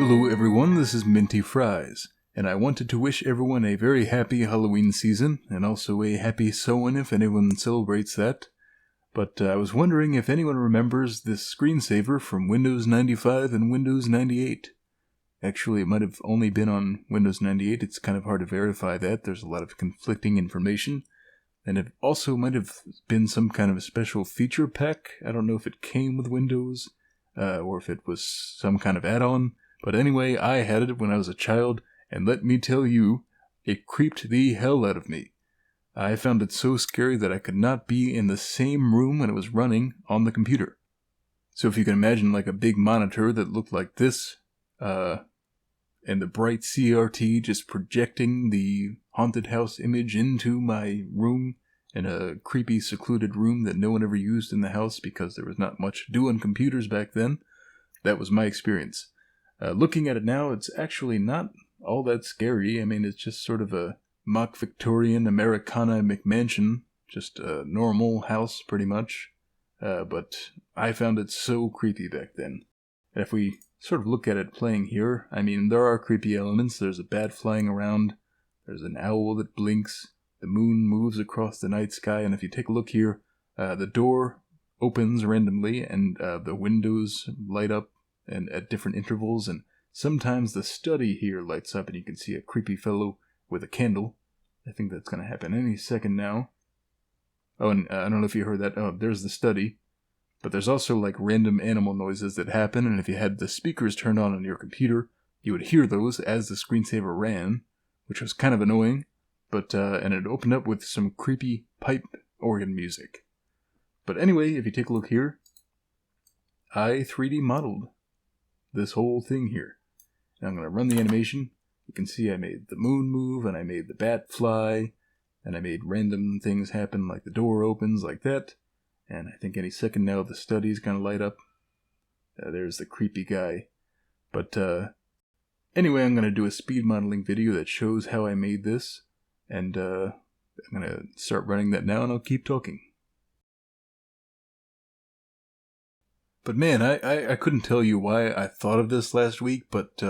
Hello everyone, this is Minty Fries, and I wanted to wish everyone a very happy Halloween season, and also a happy Samhain if anyone celebrates that. But I was wondering if anyone remembers this screensaver from Windows 95 and Windows 98. Actually, it might have only been on Windows 98, it's kind of hard to verify that, there's a lot of conflicting information. And it also might have been some kind of a special feature pack. I don't know if it came with Windows, or if it was some kind of add-on. But anyway, I had it when I was a child, and let me tell you, it creeped the hell out of me. I found it so scary that I could not be in the same room when it was running on the computer. So if you can imagine like a big monitor that looked like this, and the bright CRT just projecting the haunted house image into my room, in a creepy secluded room that no one ever used in the house because there was not much to do on computers back then, that was my experience. Looking at it now, it's actually not all that scary. I mean, it's just sort of a mock Victorian Americana McMansion, just a normal house pretty much. But I found it so creepy back then. And if we sort of look at it playing here, I mean, there are creepy elements. There's a bat flying around. There's an owl that blinks. The moon moves across the night sky. And if you take a look here, the door opens randomly and the windows light up and at different intervals, and sometimes the study here lights up and you can see a creepy fellow with a candle. I think that's going to happen any second now. Oh, and I don't know if you heard that. Oh, there's the study. But there's also like random animal noises that happen, and if you had the speakers turned on your computer, you would hear those as the screensaver ran, which was kind of annoying, but and it opened up with some creepy pipe organ music. But anyway, if you take a look here, I 3D modeled this whole thing here. Now I'm going to run the animation. You can see I made the moon move, and I made the bat fly, and I made random things happen like the door opens like that. And I think any second now the study's going to light up. There's the creepy guy. But anyway, I'm going to do a speed modeling video that shows how I made this. And I'm going to start running that now, and I'll keep talking. But man, I couldn't tell you why I thought of this last week, but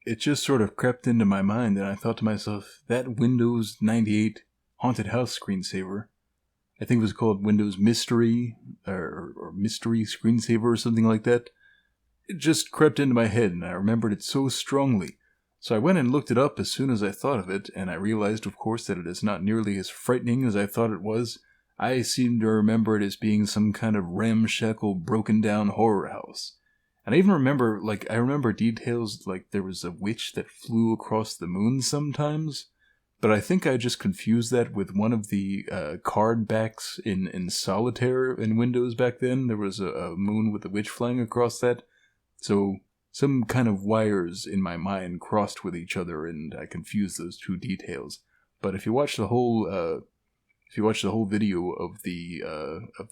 it just sort of crept into my mind, and I thought to myself, that Windows 98 Haunted House screensaver, I think it was called Windows Mystery, or Mystery Screensaver or something like that, it just crept into my head, and I remembered it so strongly. So I went and looked it up as soon as I thought of it, and I realized, of course, that it is not nearly as frightening as I thought it was. I seem to remember it as being some kind of ramshackle, broken-down horror house. And I even remember, I remember details like there was a witch that flew across the moon sometimes, but I think I just confused that with one of the card backs in Solitaire in Windows back then. There was a moon with a witch flying across that. So some kind of wires in my mind crossed with each other, and I confused those two details. But if you watch the whole video of the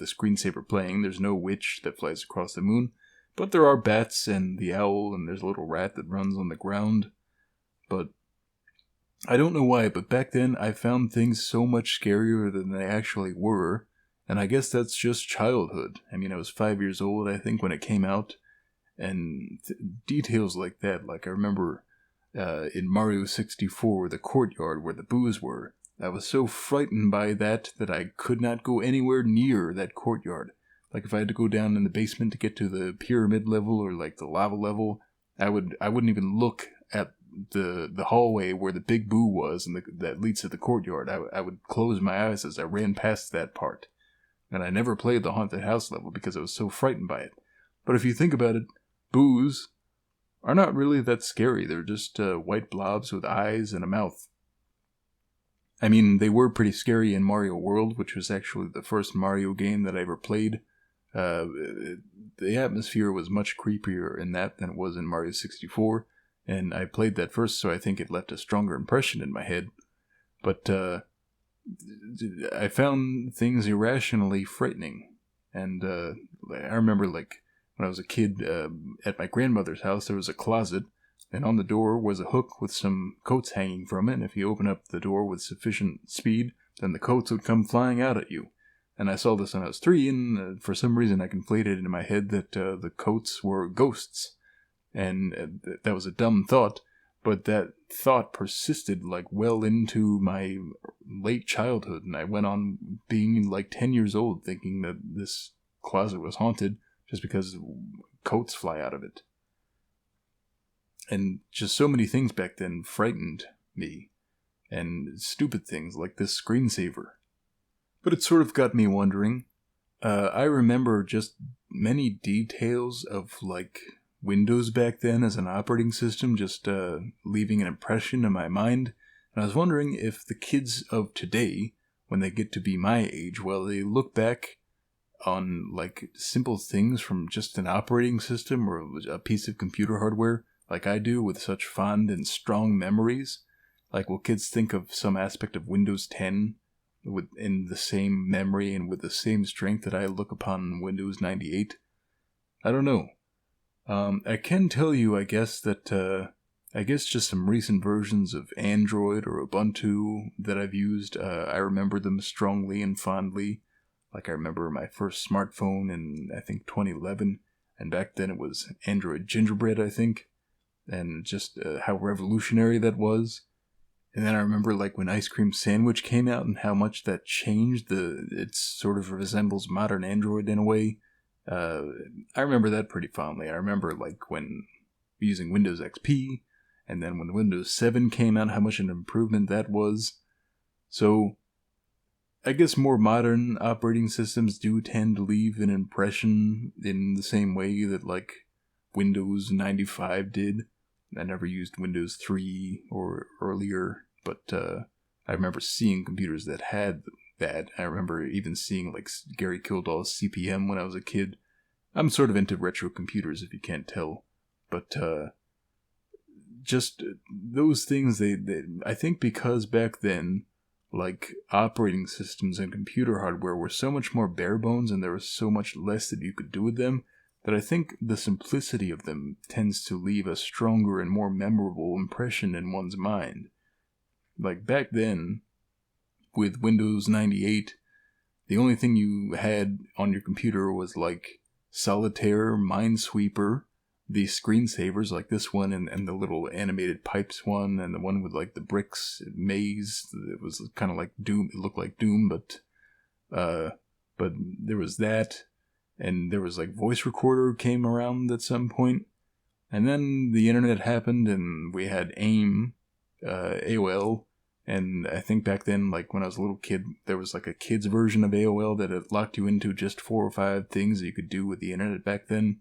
screensaver playing, there's no witch that flies across the moon, but there are bats and the owl, and there's a little rat that runs on the ground. But I don't know why, but back then I found things so much scarier than they actually were, and I guess that's just childhood. I mean, I was 5 years old, I think, when it came out, and details like that, like I remember in Mario 64, the courtyard where the boos were. I was so frightened by that I could not go anywhere near that courtyard. Like if I had to go down in the basement to get to the pyramid level or like the lava level, I wouldn't even look at the hallway where the big boo was and that leads to the courtyard. I would close my eyes as I ran past that part. And I never played the haunted house level because I was so frightened by it. But if you think about it, boos are not really that scary. They're just white blobs with eyes and a mouth. I mean, they were pretty scary in Mario World, which was actually the first Mario game that I ever played. The atmosphere was much creepier in that than it was in Mario 64, and I played that first, so I think it left a stronger impression in my head. But I found things irrationally frightening, and I remember, like, when I was a kid, at my grandmother's house, there was a closet, and on the door was a hook with some coats hanging from it, and if you open up the door with sufficient speed, then the coats would come flying out at you. And I saw this when I was 3, and for some reason I conflated it in my head that the coats were ghosts. and that was a dumb thought, but that thought persisted like well into my late childhood, and I went on being like 10 years old thinking that this closet was haunted just because coats fly out of it. And just so many things back then frightened me, and stupid things like this screensaver. But it sort of got me wondering. I remember just many details of like Windows back then as an operating system, just leaving an impression in my mind. And I was wondering if the kids of today, when they get to be my age, well, they look back on like simple things from just an operating system or a piece of computer hardware like I do with such fond and strong memories. Like, will kids think of some aspect of Windows 10 in the same memory and with the same strength that I look upon Windows 98? I don't know. I can tell you, I guess, that just some recent versions of Android or Ubuntu that I've used, I remember them strongly and fondly. Like, I remember my first smartphone in, I think, 2011, and back then it was Android Gingerbread, I think, and just how revolutionary that was. And then I remember, like, when Ice Cream Sandwich came out and how much that changed. It sort of resembles modern Android in a way. I remember that pretty fondly. I remember, like, when using Windows XP, and then when Windows 7 came out, how much an improvement that was. So, I guess more modern operating systems do tend to leave an impression in the same way that, like, Windows 95 did. I never used Windows 3 or earlier, but I remember seeing computers that had that. I remember even seeing like Gary Kildall's CP/M when I was a kid. I'm sort of into retro computers, if you can't tell, but just those things. They I think because back then, like, operating systems and computer hardware were so much more bare bones, and there was so much less that you could do with them, that I think the simplicity of them tends to leave a stronger and more memorable impression in one's mind. Like, back then, with Windows 98, the only thing you had on your computer was, like, Solitaire, Minesweeper, the screensavers like this one, and the little animated pipes one, and the one with, like, the bricks maze. It was kind of like Doom. It looked like Doom, but there was that. And there was, like, voice recorder came around at some point. And then the internet happened, and we had AIM, AOL. And I think back then, like, when I was a little kid, there was, like, a kid's version of AOL that it locked you into just 4 or 5 things that you could do with the internet back then.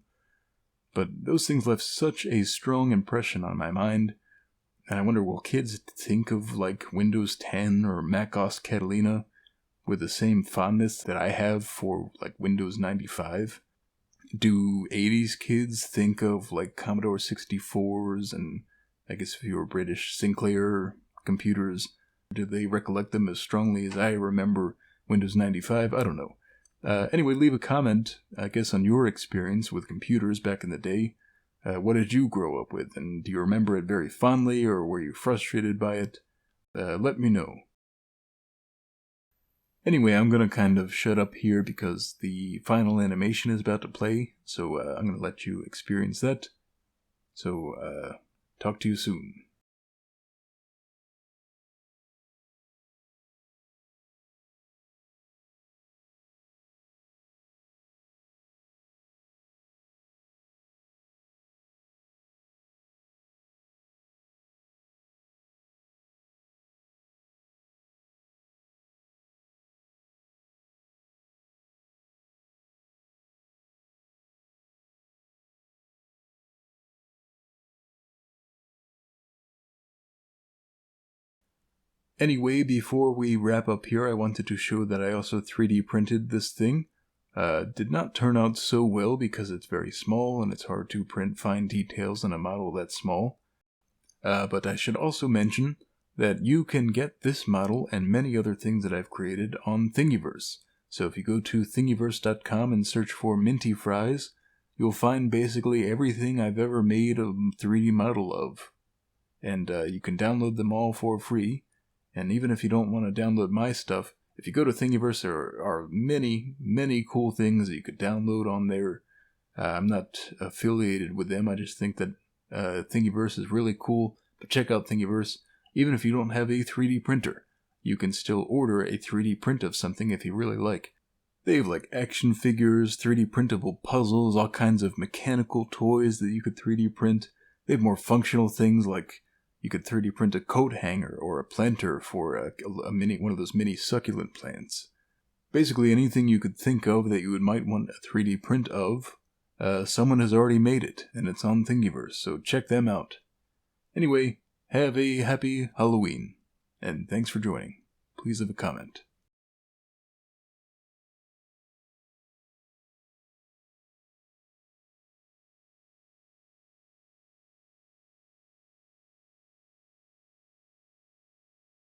But those things left such a strong impression on my mind. And I wonder, will kids think of, like, Windows 10 or Mac OS Catalina with the same fondness that I have for, like, Windows 95? Do 80s kids think of, like, Commodore 64s and, I guess if you were British, Sinclair computers? Do they recollect them as strongly as I remember Windows 95? I don't know. Anyway, leave a comment, I guess, on your experience with computers back in the day. What did you grow up with, and do you remember it very fondly, or were you frustrated by it? Let me know. Anyway, I'm going to kind of shut up here because the final animation is about to play, so I'm going to let you experience that. So, talk to you soon. Anyway, before we wrap up here, I wanted to show that I also 3D printed this thing. Did not turn out so well because it's very small and it's hard to print fine details in a model that small. But I should also mention that you can get this model and many other things that I've created on Thingiverse. So if you go to thingiverse.com and search for Minty Fries, you'll find basically everything I've ever made a 3D model of. And you can download them all for free. And even if you don't want to download my stuff, if you go to Thingiverse, there are many, many cool things that you could download on there. I'm not affiliated with them. I just think that Thingiverse is really cool. But check out Thingiverse. Even if you don't have a 3D printer, you can still order a 3D print of something if you really like. They have like action figures, 3D printable puzzles, all kinds of mechanical toys that you could 3D print. They have more functional things like you could 3D print a coat hanger or a planter for one of those mini succulent plants. Basically anything you could think of that you might want a 3D print of, someone has already made it, and it's on Thingiverse, so check them out. Anyway, have a happy Halloween, and thanks for joining. Please leave a comment.